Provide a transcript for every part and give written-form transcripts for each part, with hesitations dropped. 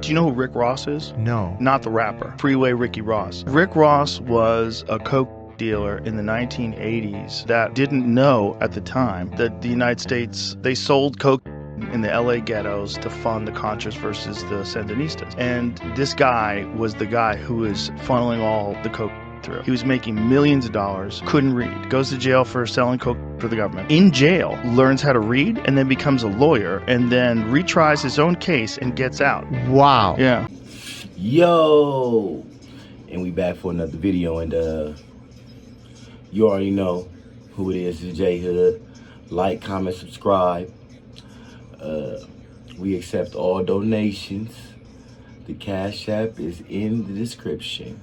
Do you know who Rick Ross is? No. Not the rapper. Freeway Ricky Ross. Rick Ross was a coke dealer in the 1980s that didn't know at the time that the United States, they sold coke in the LA ghettos to fund the Contras versus the Sandinistas. And this guy was the guy who was funneling all the coke through. He was making millions of dollars, couldn't read, goes to jail for selling coke for the government. In jail, learns how to read, and then becomes a lawyer, and then retries his own case and gets out. Wow. Yeah. Yo, and we back for another video, and you already know who it is. It's Jhood. Like, comment, subscribe. We accept all donations. The Cash App is in the description.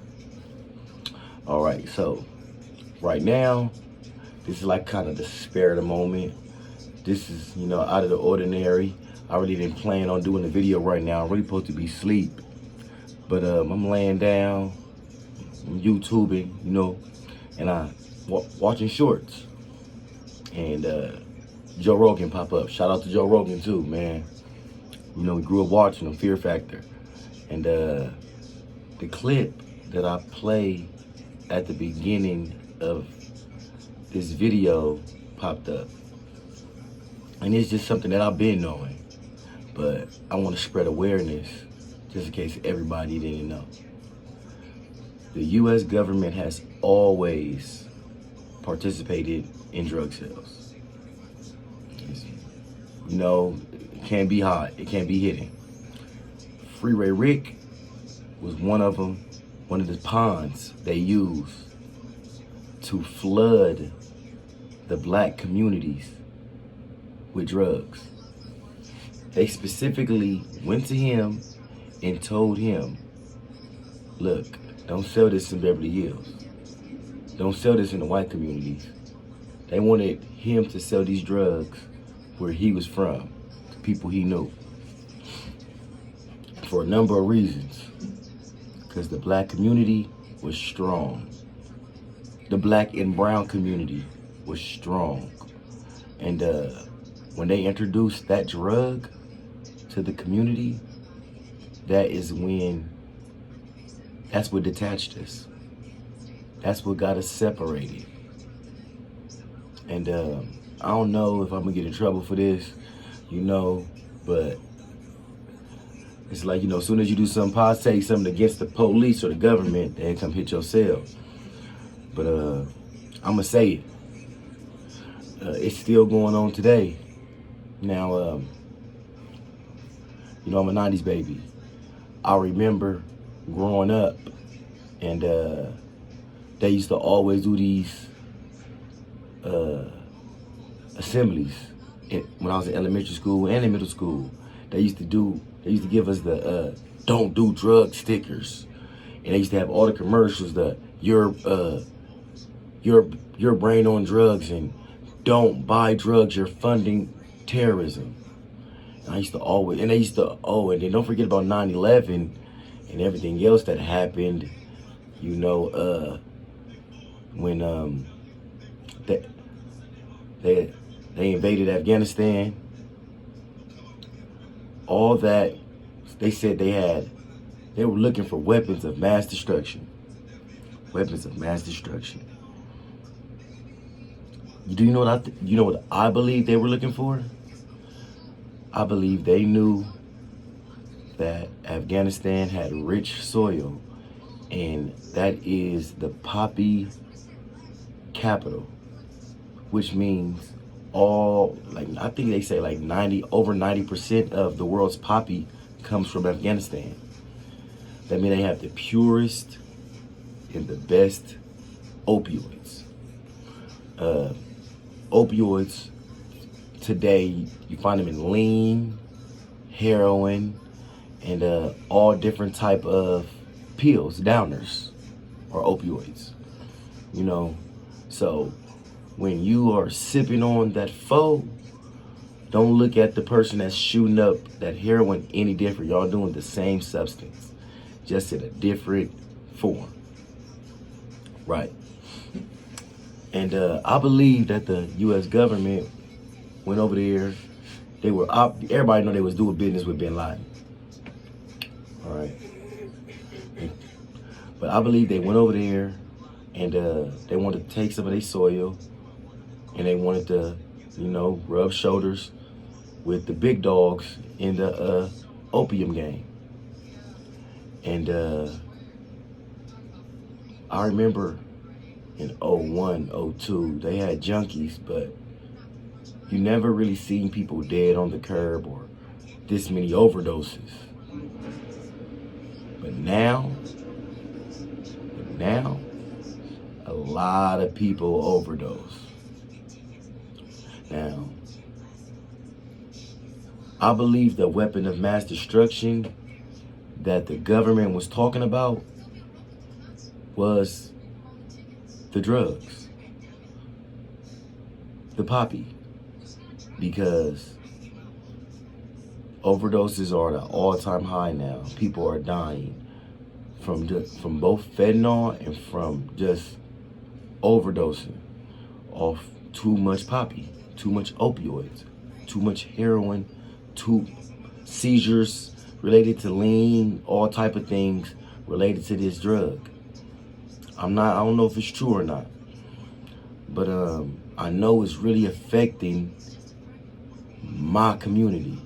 All right, so right now, this is like kind of the spare of the moment. This is, you know, out of the ordinary. I really didn't plan on doing the video right now. I'm really supposed to be asleep, but I'm laying down, I'm YouTubing, you know, and I watching shorts, and Joe Rogan pop up. Shout out to Joe Rogan too, man. You know, we grew up watching him, Fear Factor, and the clip that I play at the beginning of this video popped up, and it's just something that I've been knowing, but I want to spread awareness just in case everybody didn't know. The U.S. government has always participated in drug sales. You know, it can't be hot, it can't be hidden. Freeway Rick was one of them, one of the ponds they used to flood the black communities with drugs. They specifically went to him and told him, look, don't sell this in Beverly Hills. Don't sell this in the white communities. They wanted him to sell these drugs where he was from, to people he knew, for a number of reasons. Because the black community was strong. The black and brown community was strong. And when they introduced that drug to the community, that's what detached us. That's what got us separated. And I don't know if I'm gonna get in trouble for this, you know, but it's like, you know, as soon as you do something positive, something against the police or the government, they come hit your cell. But I'm gonna say it. It's still going on today. Now, you know, I'm a 90s baby. I remember growing up, and they used to always do these assemblies when I was in elementary school and in middle school. They used to give us the don't do drug stickers, and they used to have all the commercials, your brain on drugs, and don't buy drugs, you're funding terrorism. And I used to always, and they used to, and then don't forget about 9/11 and everything else that happened, you know, when they invaded Afghanistan. All that, they said they were looking for weapons of mass destruction. Weapons of mass destruction. Do you know what I believe they were looking for? I believe they knew that Afghanistan had rich soil, and that is the poppy capital, which means I think they say like over 90% of the world's poppy comes from Afghanistan. That means they have the purest and the best opioids. Opioids today, you find them in lean, heroin, and all different type of pills, downers, or opioids. You know, so when you are sipping on that foe, don't look at the person that's shooting up that heroin any different. Y'all doing the same substance, just in a different form. Right. And I believe that the U.S. government went over there. Everybody know they was doing business with bin Laden. All right. But I believe they went over there and they wanted to take some of their soil and they wanted to, rub shoulders with the big dogs in the opium game. And I remember in '01, '02, they had junkies, but you never really seen people dead on the curb or this many overdoses. But now, a lot of people overdose. Now, I believe the weapon of mass destruction that the government was talking about was the drugs, the poppy, because overdoses are at an all-time high now. People are dying from both fentanyl and from just overdosing off too much poppy, too much opioids, too much heroin, too seizures related to lean, all type of things related to this drug. I don't know if it's true or not, but I know it's really affecting my community.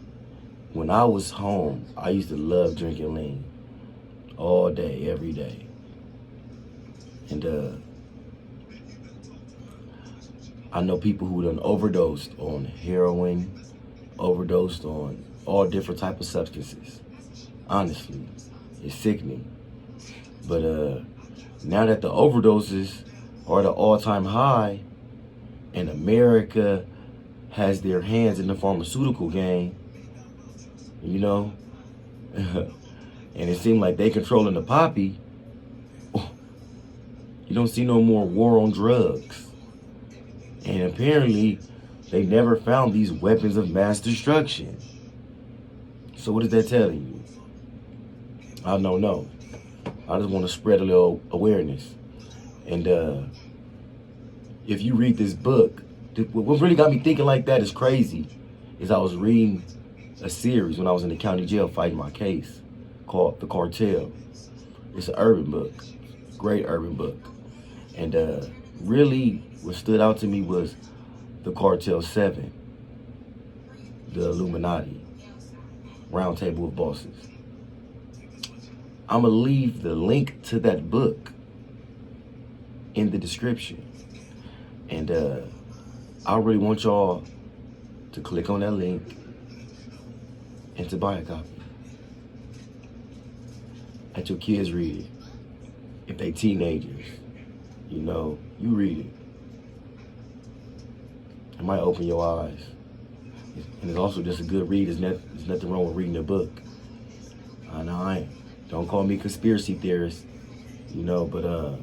When I was home, I used to love drinking lean all day, every day. And I know people who done overdosed on heroin, overdosed on all different type of substances. Honestly, it's sickening. But now that the overdoses are at an all-time high and America has their hands in the pharmaceutical game, and it seemed like they controlling the poppy, you don't see no more war on drugs. And apparently, they never found these weapons of mass destruction. So what is that telling you? I don't know. I just want to spread a little awareness. And if you read this book, what really got me thinking like that is crazy, is I was reading a series when I was in the county jail fighting my case called The Cartel. It's an urban book, great urban book. And really what stood out to me was the Cartel 7, the Illuminati, Round Table of Bosses. I'm going to leave the link to that book in the description. And I really want y'all to click on that link and to buy a copy. Let your kids read it. If they teenagers, you read it. It might open your eyes. And it's also just a good read. There's nothing wrong with reading a book. I know I ain't. Don't call me conspiracy theorist, but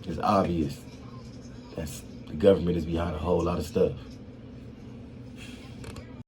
it's obvious that the government is behind a whole lot of stuff.